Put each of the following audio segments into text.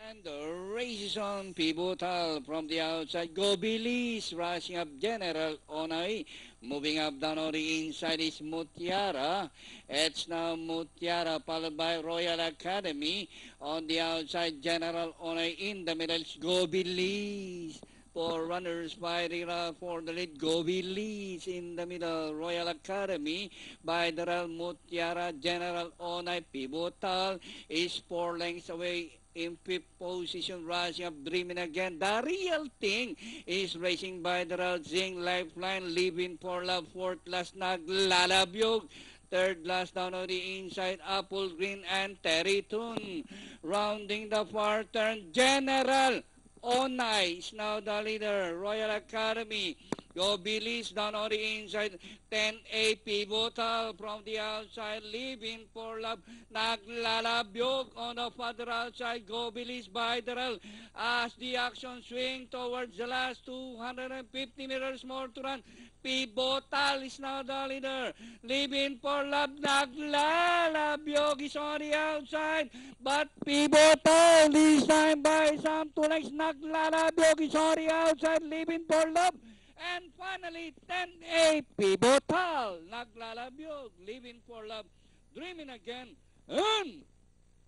And the race is on. Pivotal from the outside. Gobilis rushing up General Onay. Moving up down on the inside is Mutiara. It's now Mutiara followed by Royal Academy. On the outside, General Onay. In the middle is Gobilis. Four runners fighting for the lead. Gobilis in the middle. Royal Academy by the Real Mutiara. General Onay. Pivotal is 4 lengths away in fifth position, rushing up, dreaming again. The real thing is racing by the Real Zing Lifeline, living for love. Fourth last, Naglalabyog. Third last down on the inside, Apple Green and Terry Toon. Rounding the far turn, General Onay is now the leader. Royal Academy. Gobilis down on the inside. 10A Pivotal from the outside. Living for love. Naglalabyog on the further outside. Gobilis by the rail. As the action swing towards the last 250 meters more to run. Pivotal is now the leader. Living for love. Naglalabyog is on the outside. But Pivotal this time by some 2 lengths. Naglalabyog is on the outside. Living for love. And finally, 10A Pivotal, Naglalabyog, living for love, dreaming again, and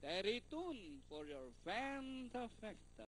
Terry Toon for your Fantafecta.